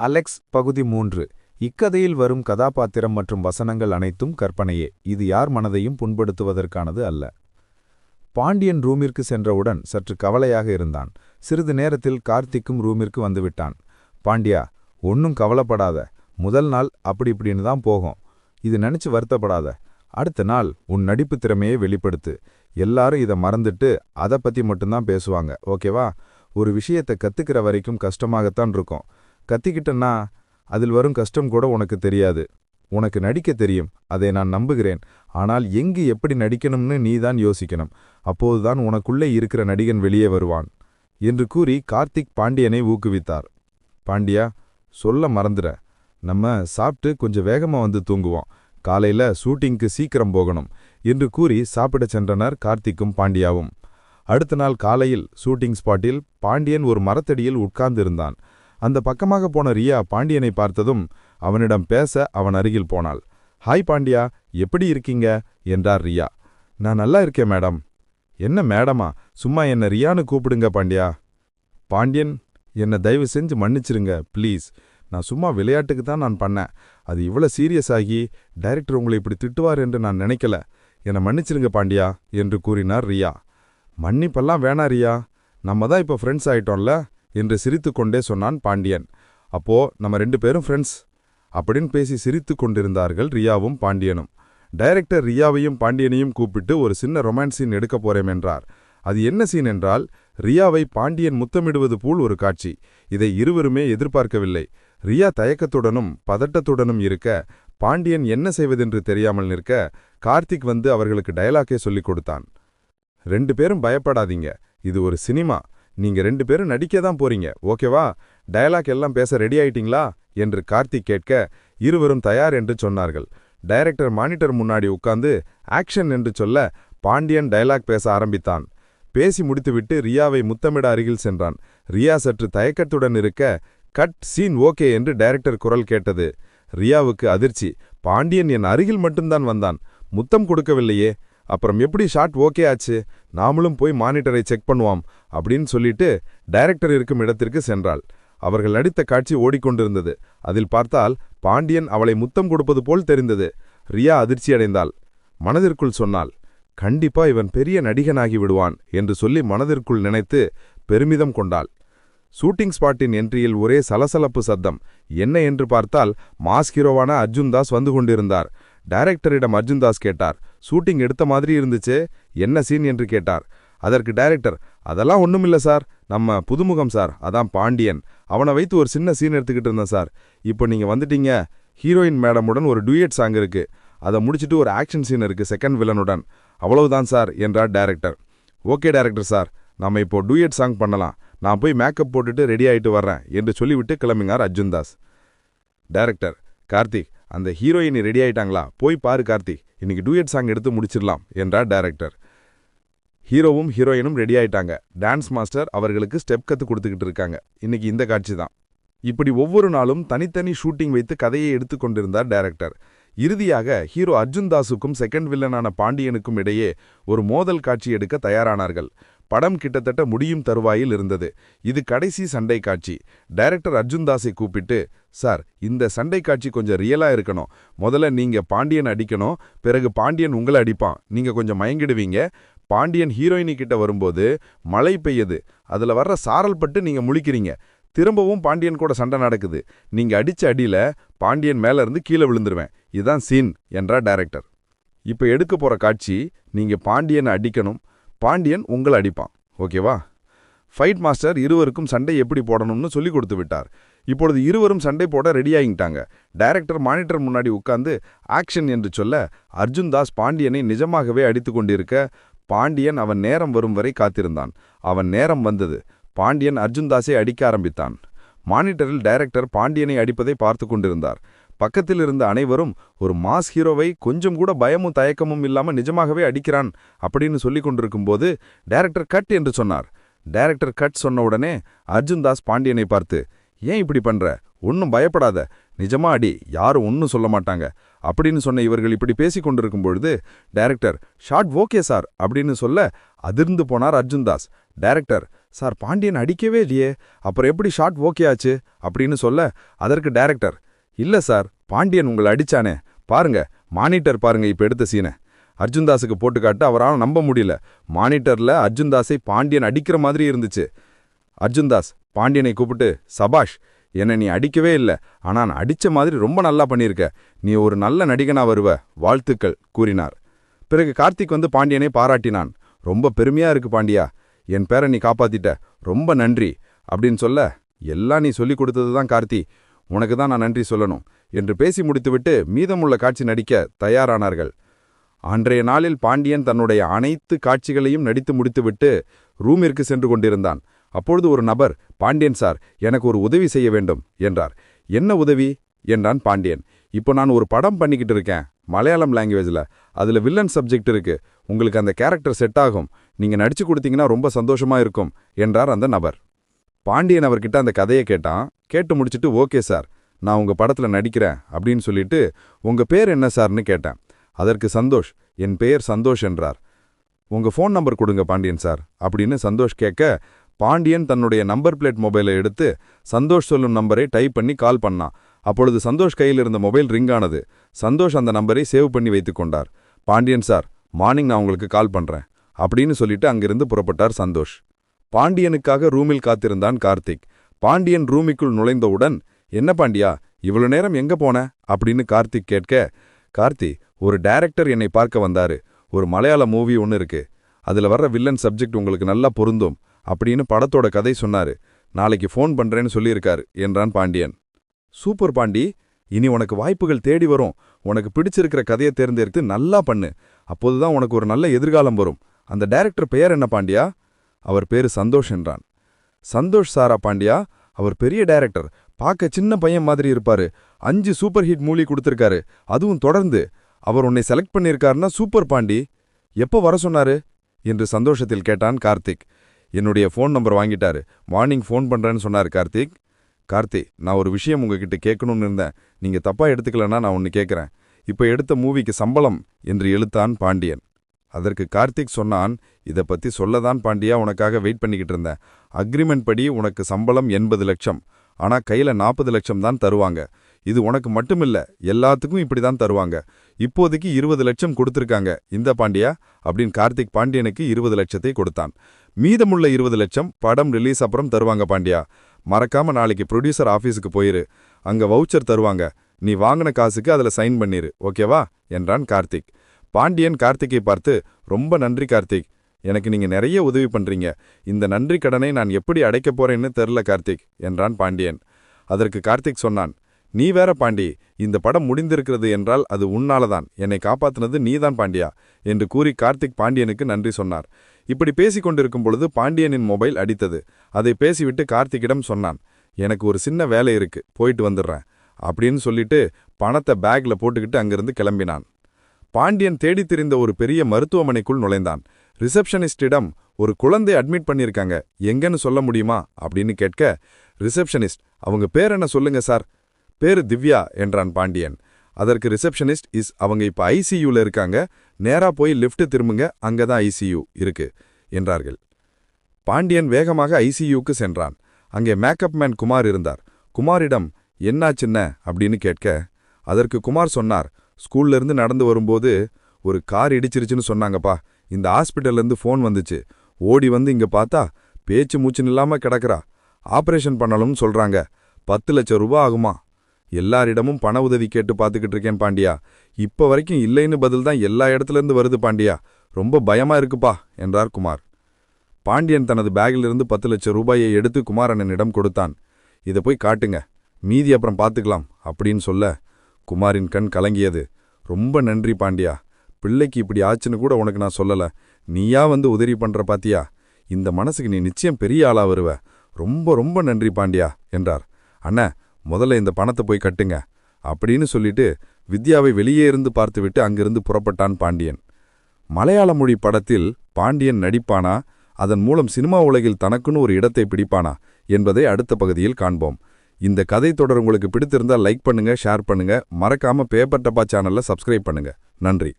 Alex பகுதி 3. இக்கதையில் வரும் கதாபாத்திரம் மற்றும் வசனங்கள் அனைத்தும் கற்பனையே. இது யார் மனதையும் புண்படுத்துவதற்கானது அல்ல. பாண்டியன் ரூமிற்கு சென்றவுடன் சற்று கவலையாக இருந்தான். சிறிது நேரத்தில் கார்த்திக்கும் ரூமிற்கு வந்துவிட்டான். பாண்டியா, ஒன்னும் கவலைப்படாத. முதல் நாள் அப்படி இப்படின்னு தான் போகும். இது நினைச்சு வருத்தப்படாத. அடுத்த நாள் உன் நடிப்பு திறமையை வெளிப்படுத்து. எல்லாரும் இதை மறந்துட்டு அதை பத்தி மட்டும்தான் பேசுவாங்க. ஓகேவா? ஒரு விஷயத்தை கத்துக்கிற வரைக்கும் கஷ்டமாகத்தான் இருக்கும். கத்திக்கிட்டன்னா அதில் வரும் கஷ்டம் கூட உனக்கு தெரியாது. உனக்கு நடிக்க தெரியும், அதை நான் நம்புகிறேன். ஆனால் எங்கு எப்படி நடிக்கணும்னு நீதான் யோசிக்கணும். அப்போதுதான் உனக்குள்ளே இருக்கிற நடிகன் வெளியே வருவான் என்று கூறி கார்த்திக் பாண்டியனை ஊக்குவித்தார். பாண்டியா, சொல்ல மறந்துட. நம்ம சாப்பிட்டு கொஞ்சம் வேகமா வந்து தூங்குவோம். காலையில ஷூட்டிங்க்கு சீக்கிரம் போகணும் என்று கூறி சாப்பிடச் சென்றனர் கார்த்திக்கும் பாண்டியாவும். அடுத்த நாள் காலையில் ஷூட்டிங் ஸ்பாட்டில் பாண்டியன் ஒரு மரத்தடியில் உட்கார்ந்திருந்தான். அந்த பக்கமாக போன ரியா பாண்டியனை பார்த்ததும் அவனிடம் பேச அவன் அருகில் போனாள். ஹாய் பாண்டியா, எப்படி இருக்கீங்க என்றார் ரியா. நான் நல்லா இருக்கேன் மேடம். என்ன மேடமா? சும்மா என்ன ரியான்னு கூப்பிடுங்க பாண்டியா. பாண்டியன், என்னை தயவு செஞ்சு மன்னிச்சிருங்க ப்ளீஸ். நான் சும்மா விளையாட்டுக்கு தான் நான் பண்ணேன். அது இவ்வளோ சீரியஸ் ஆகி டைரக்டர் உங்களை இப்படி திட்டுவார் என்று நான் நினைக்கல. என்னை மன்னிச்சிருங்க பாண்டியா என்று கூறினார் ரியா. மன்னிப்பெல்லாம் வேணா ரியா, நம்ம தான் இப்போ ஃப்ரெண்ட்ஸ் ஆயிட்டோம்ல என்று சிரித்து கொண்டே சொன்னான் பாண்டியன். அப்போ நம்ம 2 பேரும் ஃப்ரெண்ட்ஸ் அப்படின்னு பேசி சிரித்து கொண்டிருந்தார்கள் ரியாவும் பாண்டியனும். டைரக்டர் ரியாவையும் பாண்டியனையும் கூப்பிட்டு ஒரு சின்ன ரொமான்ஸ் சீன் எடுக்க போறேன் என்றார். அது என்ன சீன் என்றால், ரியாவை பாண்டியன் முத்தமிடுவது போல் ஒரு காட்சி. இதை இருவருமே எதிர்பார்க்கவில்லை. ரியா தயக்கத்துடனும் பதட்டத்துடனும் இருக்க, பாண்டியன் என்ன செய்வதென்று தெரியாமல் நிற்க, கார்த்திக் வந்து அவர்களுக்கு டயலாக்கே சொல்லிக் கொடுத்தான். 2 பேரும் பயப்படாதீங்க, இது ஒரு சினிமா. நீங்க 2 பேரும் நடிக்க தான் போறீங்க, ஓகேவா? டயலாக் எல்லாம் பேச ரெடி ஆயிட்டீங்களா என்று கார்த்திக் கேட்க, இருவரும் தயார் என்று சொன்னார்கள். டைரக்டர் மானிட்டர் முன்னாடி உட்கார்ந்து ஆக்ஷன் என்று சொல்ல, பாண்டியன் டயலாக் பேச ஆரம்பித்தான். பேசி முடித்துவிட்டு ரியாவை முத்தமிட அருகில் சென்றான். ரியா சற்று தயக்கத்துடன் இருக்க, கட் சீன் ஓகே என்று டைரக்டர் குரல் கேட்டது. ரியாவுக்கு அதிர்ச்சி. பாண்டியன் என் அருகில் மட்டும்தான் வந்தான், முத்தம் கொடுக்கவில்லையே. அப்புறம் எப்படி ஷாட் ஓகே ஆச்சு? நாமளும் போய் மானிட்டரை செக் பண்ணுவோம் அப்படின்னு சொல்லிட்டு டைரக்டர் இருக்கும் இடத்திற்கு சென்றாள். அவர்கள் நடித்த காட்சி ஓடிக்கொண்டிருந்தது. அதில் பார்த்தால் பாண்டியன் அவளை முத்தம் கொடுப்பது போல் தெரிந்தது. ரியா அதிர்ச்சியடைந்தாள். மனதிற்குள் சொன்னாள், கண்டிப்பா இவன் பெரிய நடிகனாகி விடுவான் என்று சொல்லி மனதிற்குள் நினைத்து பெருமிதம் கொண்டாள். ஷூட்டிங் ஸ்பாட்டின் என்ட்ரியில் ஒரே சலசலப்பு சத்தம். என்ன என்று பார்த்தால் மாஸ் ஹீரோவான அர்ஜுன் தாஸ் வந்து கொண்டிருந்தார். டைரக்டரிடம் அர்ஜுன் தாஸ் கேட்டார், ஷூட்டிங் எடுத்த மாதிரி இருந்துச்சு, என்ன சீன் என்று கேட்டார். அதற்கு டைரக்டர், அதெல்லாம் ஒண்ணுமில்ல சார், நம்ம புதுமுகம் சார், அதான் பாண்டியன். அவனை வைத்து ஒரு சின்ன சீன் எடுத்துக்கிட்டு இருந்தேன் சார். இப்போ நீங்க வந்துட்டீங்க. ஹீரோயின் மேடமுடன் ஒரு டூயட் சாங் இருக்கு, அதை முடிச்சுட்டு ஒரு ஆக்ஷன் சீன் இருக்கு செகண்ட் வில்லனுடன். அவ்வளவுதான் சார் என்றார் டைரக்டர். ஓகே டைரக்டர் சார், நம்ம இப்போ டூயட் சாங் பண்ணலாம். நான் போய் மேக்கப் போட்டுட்டு ரெடி ஆயிட்டு வர்றேன் என்று சொல்லிவிட்டு கிளம்பினார் அர்ஜுன் தாஸ். டைரக்டர், கார்த்திக், அந்த ஹீரோயினி ரெடி ஆயிட்டாங்களா? போய் பாரு கார்த்திக், இன்னைக்கு டூயட் சாங் எடுத்து முடிச்சிடலாம் என்றார் டைரக்டர். ஹீரோவும் ஹீரோயினும் ரெடி ஆயிட்டாங்க. டான்ஸ் மாஸ்டர் அவர்களுக்கு ஸ்டெப் கத்து கொடுத்துக்கிட்டு இருக்காங்க. இன்னைக்கு இந்த காட்சி தான். இப்படி ஒவ்வொரு நாளும் தனித்தனி ஷூட்டிங் வைத்து கதையை எடுத்துக்கொண்டிருந்தார் டைரக்டர். இறுதியாக ஹீரோ அர்ஜுன் தாஸுக்கும் செகண்ட் வில்லனான பாண்டியனுக்கும் இடையே ஒரு மோதல் காட்சி எடுக்க தயாரானார்கள். படம் கிட்டத்தட்ட முடியும் தருவாயில் இருந்தது. இது கடைசி சண்டை காட்சி. டைரக்டர் அர்ஜுன் தாஸை கூப்பிட்டு, சார், இந்த சண்டை காட்சி கொஞ்சம் ரியலா இருக்கணும். முதல்ல நீங்க பாண்டியன் அடிக்கணும், பிறகு பாண்டியன் உங்களை அடிப்பான். நீங்க கொஞ்சம் மயங்கிடுவீங்க. பாண்டியன் ஹீரோயினி கிட்ட வரும்போது மழை பெய்யுது, அதுல வர்ற சாரல் பட்டு நீங்க முழிக்கிறீங்க. திரும்பவும் பாண்டியன் கூட சண்டை நடக்குது. நீங்க அடிச்ச அடியில பாண்டியன் மேல இருந்து கீழே விழுந்துருவேன். இதுதான் சீன் என்றார் டைரக்டர். இப்ப எடுக்க போற காட்சி, நீங்க பாண்டியனை அடிக்கணும், பாண்டியன் உங்களை அடிப்பான். ஓகேவா? ஃபைட் மாஸ்டர் இருவருக்கும் சண்டை எப்படி போடணும்னு சொல்லி கொடுத்து விட்டார். இப்பொழுது இருவரும் சண்டை போட ரெடியாகிட்டாங்க. டைரக்டர் மானிட்டர் முன்னாடி உட்கார்ந்து ஆக்ஷன் என்று சொல்ல, அர்ஜுன் தாஸ் பாண்டியனை நிஜமாகவே அடித்து கொண்டிருக்க, பாண்டியன் அவன் நேரம் வரும் வரை காத்திருந்தான். அவன் நேரம் வந்தது. பாண்டியன் அர்ஜுன் தாஸை அடிக்க ஆரம்பித்தான். மானிட்டரில் டைரக்டர் பாண்டியனை அடிப்பதை பார்த்து கொண்டிருந்தார். பக்கத்தில் இருந்த அனைவரும் ஒரு மாஸ் ஹீரோவை கொஞ்சம் கூட பயமும் தயக்கமும் இல்லாம நிஜமாகவே அடிக்கிறான் அப்படின்னு சொல்லிக் கொண்டிருக்கும்போது டைரக்டர் கட் என்று சொன்னார். டைரக்டர் கட் சொன்ன உடனே அர்ஜுன் தாஸ் பாண்டியனை பார்த்து, ஏன் இப்படி பண்ற? ஒன்னும் பயப்படாத, நிஜமா அடி, யாரும் ஒன்னும் சொல்ல மாட்டாங்க அப்படின்னு சொன்ன இவர்கள் இப்படி பேசிக் கொண்டிருக்கும் பொழுது டைரக்டர் ஷாட் ஓகே சார் அப்படின்னு சொல்ல அதிர்ந்து போனார் அர்ஜுன் தாஸ். டைரக்டர், சார் பாண்டியன் அடிக்கவே இல்லையே, அப்புறம் எப்படி ஷாட் ஓகே ஆச்சு அப்படின்னு சொல்ல, அதற்கு டைரக்டர், இல்ல சார், பாண்டியன் உங்களை அடிச்சானே, பாருங்க, மானிட்டர் பாருங்க இப்ப எடுத்த சீனை. அர்ஜுன்தாஸுக்கு போட்டு காட்டு அவரால் நம்ப முடியல. மானிட்டர்ல அர்ஜுன்தாஸை பாண்டியன் அடிக்கிற மாதிரி இருந்துச்சு. அர்ஜுன்தாஸ் பாண்டியனை கூப்பிட்டு, சபாஷ், என்னை நீ அடிக்கவே இல்லை, ஆனா நான் அடிச்ச மாதிரி ரொம்ப நல்லா பண்ணியிருக்க, நீ ஒரு நல்ல நடிகனா வருவ, வாழ்த்துக்கள் கூறினார். பிறகு கார்த்திக் வந்து பாண்டியனை பாராட்டினான். ரொம்ப பெருமையா இருக்கு பாண்டியா, என் பேரை நீ காப்பாத்திட்ட, ரொம்ப நன்றி அப்படின்னு சொல்ல, எல்லாம் நீ சொல்லிக் கொடுத்தது தான் கார்த்தி, உனக்கு தான் நான் நன்றி சொல்லணும் என்று பேசி முடித்துவிட்டு மீதமுள்ள காட்சி நடிக்க தயாரானார்கள். அன்றைய நாளில் பாண்டியன் தன்னுடைய அனைத்து காட்சிகளையும் நடித்து முடித்துவிட்டு ரூமிற்கு சென்று கொண்டிருந்தான். அப்பொழுது ஒரு நபர், பாண்டியன் சார், எனக்கு ஒரு உதவி செய்ய வேண்டும் என்றார். என்ன உதவி என்றான் பாண்டியன். இப்போ நான் ஒரு படம் பண்ணிக்கிட்டு இருக்கேன், மலையாளம் லாங்குவேஜில். அதில் வில்லன் சப்ஜெக்ட் இருக்கு, உங்களுக்கு அந்த கேரக்டர் செட் ஆகும், நீங்க நடிச்சு கொடுத்தீங்கன்னா ரொம்ப சந்தோஷமா இருக்கும் என்றார் அந்த நபர். பாண்டியன் அவர்கிட்ட அந்த கதையை கேட்டான். கேட்டு முடிச்சுட்டு, ஓகே சார், நான் உங்க படத்துல நடிக்கிறேன் அப்படின்னு சொல்லிட்டு, உங்க பேர் என்ன சார்னு கேட்டேன். அதற்கு சந்தோஷ், என் பெயர் சந்தோஷ் என்றார். உங்க ஃபோன் நம்பர் கொடுங்க பாண்டியன் சார் அப்படின்னு சந்தோஷ் கேட்க, பாண்டியன் தன்னுடைய நம்பர் பிளேட் மொபைலை எடுத்து சந்தோஷ் சொல்லும் நம்பரை டைப் பண்ணி கால் பண்ணான். அப்பொழுது சந்தோஷ் கையில் இருந்த மொபைல் ரிங் ஆனது. சந்தோஷ் அந்த நம்பரை சேவ் பண்ணி வைத்துக் கொண்டார். பாண்டியன் சார், மார்னிங் நான் உங்களுக்கு கால் பண்றேன் அப்படின்னு சொல்லிட்டு அங்கிருந்து புறப்பட்டார் சந்தோஷ். பாண்டியனுக்காக ரூமில் காத்திருந்தான் கார்த்திக். பாண்டியன் ரூமிக்குள் நுழைந்தவுடன், என்ன பாண்டியா, இவ்வளவு நேரம் எங்க போன அப்படின்னு கார்த்திக் கேட்க, கார்த்தி, ஒரு டைரக்டர் என்னை பார்க்க வந்தாரு, ஒரு மலையாள மூவி ஒன்று இருக்கு, அதுல வர்ற வில்லன் சப்ஜெக்ட் உங்களுக்கு நல்லா பொருந்தும் அப்படின்னு படத்தோட கதை சொன்னாரு, நாளைக்கு ஃபோன் பண்றேன்னு சொல்லியிருக்காரு என்றான் பாண்டியன். சூப்பர் பாண்டி, இனி உனக்கு வாய்ப்புகள் தேடி வரும், உனக்கு பிடிச்சிருக்கிற கதையை தேர்ந்தெடுத்து நல்லா பண்ணு, அப்போதுதான் உனக்கு ஒரு நல்ல எதிர்காலம் வரும். அந்த டைரக்டர் பெயர் என்ன பாண்டியா? அவர் பேரு சந்தோஷ் என்றான். சந்தோஷ் சாரா பாண்டியா? அவர் பெரிய டைரக்டர், பார்க்க சின்ன பையன் மாதிரி இருப்பாரு, 5 சூப்பர் ஹிட் மூவி கொடுத்திருக்காரு, அதுவும் தொடர்ந்து. அவர் உன்னை செலக்ட் பண்ணியிருக்காருன்னா சூப்பர் பாண்டி. எப்போ வர சொன்னாரு என்று சந்தோஷத்தில் கேட்டான் கார்த்திக். என்னுடைய ஃபோன் நம்பர் வாங்கிட்டாரு, மார்னிங் ஃபோன் பண்றேன்னு சொன்னார் கார்த்திக். கார்த்தி, நான் ஒரு விஷயம் உங்ககிட்ட கேட்கணும்னு இருந்தேன், நீங்க தப்பா எடுத்துக்கலன்னா நான் ஒன்னு கேட்கிறேன். இப்ப எடுத்த மூவிக்கு சம்பளம் என்று இழுத்தான் பாண்டியன். அதற்கு கார்த்திக் சொன்னான், இதை பத்தி சொல்லதான் பாண்டியா உனக்காக வெயிட் பண்ணிக்கிட்டு இருந்தேன். அக்ரிமெண்ட் படி உனக்கு சம்பளம் 80 லட்சம், ஆனா கையில 40 லட்சம் தான் தருவாங்க. இது உனக்கு மட்டுமில்ல, எல்லாத்துக்கும் இப்படிதான் தருவாங்க. இப்போதைக்கு 20 லட்சம் கொடுத்திருக்காங்க, இந்த பாண்டியா அப்படின்னு கார்த்திக் பாண்டியனுக்கு 20 லட்சத்தை கொடுத்தான். மீதமுள்ள 20 லட்சம் படம் ரிலீஸ் அப்புறம் தருவாங்க பாண்டியா. மறக்காம நாளைக்கு ப்ரொடியூசர் ஆபீஸுக்கு போயிரு, அங்க வவுச்சர் தருவாங்க, நீ வாங்கின காசுக்கு அதுல சைன் பண்ணிரு, ஓகேவா என்றான் கார்த்திக். பாண்டியன் கார்த்திகை பார்த்து, ரொம்ப நன்றி கார்த்திக், எனக்கு நீங்க நிறைய உதவி பண்றீங்க, இந்த நன்றி கடனை நான் எப்படி அடைக்கப் போறேன்னு தெரில கார்த்திக் என்றான் பாண்டியன். அதற்கு கார்த்திக் சொன்னான், நீ வேற பாண்டி, இந்த படம் முடிந்திருக்கிறது என்றால் அது உன்னாலதான், என்னை காப்பாத்தினது நீதான் பாண்டியா என்று கூறி கார்த்திக் பாண்டியனுக்கு நன்றி சொன்னார். இப்படி பேசிக் கொண்டிருக்கும் பொழுது பாண்டியனின் மொபைல் அடித்தது. அதை பேசிவிட்டு கார்த்திக்கிடம் சொன்னான், எனக்கு ஒரு சின்ன வேலை இருக்கு, போயிட்டு வந்துடுறேன் அப்படின்னு சொல்லிட்டு பணத்தை பேக்ல போட்டுக்கிட்டு அங்கிருந்து கிளம்பினான். பாண்டியன் தேடித் திரிந்த ஒரு பெரிய மருத்துவமனைக்குள் நுழைந்தான். ரிசப்ஷனிஸ்டிடம், ஒரு குழந்தை அட்மிட் பண்ணியிருக்காங்க, எங்கன்னு சொல்ல முடியுமா அப்படின்னு கேட்க, ரிசப்ஷனிஸ்ட், அவங்க பேர் என்ன சொல்லுங்க சார்? பேரு திவ்யா என்றான் பாண்டியன். அதற்கு ரிசப்ஷனிஸ்ட், அவங்க இப்ப ஐசியூல இருக்காங்க, நேரா போய் லிஃப்ட் திரும்புங்க, அங்கதான் ஐசியூ இருக்கு என்றார்கள். பாண்டியன் வேகமாக ஐசியூக்கு சென்றான். அங்கே மேக்கப் மேன் குமார் இருந்தார். குமாரிடம், என்னாச்சின்ன அப்படின்னு கேட்க, அதற்கு குமார் சொன்னார், ஸ்கூல்ல இருந்து நடந்து வரும்போது ஒரு கார் இடிச்சிருச்சுன்னு சொன்னாங்கப்பா, இந்த ஹாஸ்பிட்டல்லேருந்து ஃபோன் வந்துச்சு, ஓடி வந்து இங்க பார்த்தா பேச்சு மூச்சுன்னு இல்லாம கிடக்குறா, ஆபரேஷன் பண்ணணும்னு சொல்றாங்க, 10 லட்சம் ரூபாய் ஆகுமா. எல்லாரிடமும் பண உதவி கேட்டு பார்த்துக்கிட்டு இருக்கேன் பாண்டியா, இப்ப வரைக்கும் இல்லைன்னு பதில் தான் எல்லா இடத்துலேருந்து வருது பாண்டியா, ரொம்ப பயமா இருக்குப்பா என்றார் குமார். பாண்டியன் தனது பேக்கிலிருந்து 10 லட்சம் ரூபாயை எடுத்து குமாரண்ணனிடம் கொடுத்தான். இதை போய் காட்டுங்க, மீதி அப்புறம் பார்த்துக்கலாம் அப்படின்னு சொல்ல, குமாரின் கண் கலங்கியது. ரொம்ப நன்றி பாண்டியா, பிள்ளைக்கு இப்படி ஆச்சுன்னு கூட உனக்கு நான் சொல்லல, நீயா வந்து உதவி பண்ற பாத்தியா, இந்த மனசுக்கு நீ நிச்சயம் பெரிய ஆளா வருவ, ரொம்ப ரொம்ப நன்றி பாண்டியா என்றார். அண்ணா, முதல்ல இந்த பணத்தை போய் கட்டுங்க அப்படின்னு சொல்லிட்டு வித்யாவை வெளியே இருந்து பார்த்துவிட்டு அங்கிருந்து புறப்பட்டான் பாண்டியன். மலையாள மொழி படத்தில் பாண்டியன் நடிப்பானா, அதன் மூலம் சினிமா உலகில் தனக்குன்னு ஒரு இடத்தை பிடிப்பானா என்பதை அடுத்த பகுதியில் காண்போம். இந்த கதை தொடர் உங்களுக்கு பிடித்திருந்தால் லைக் பண்ணுங்க, ஷேர் பண்ணுங்க, மறக்காம பேப்பர் டப்பா சேனல்ல சப்ஸ்கிரைப் பண்ணுங்க. நன்றி.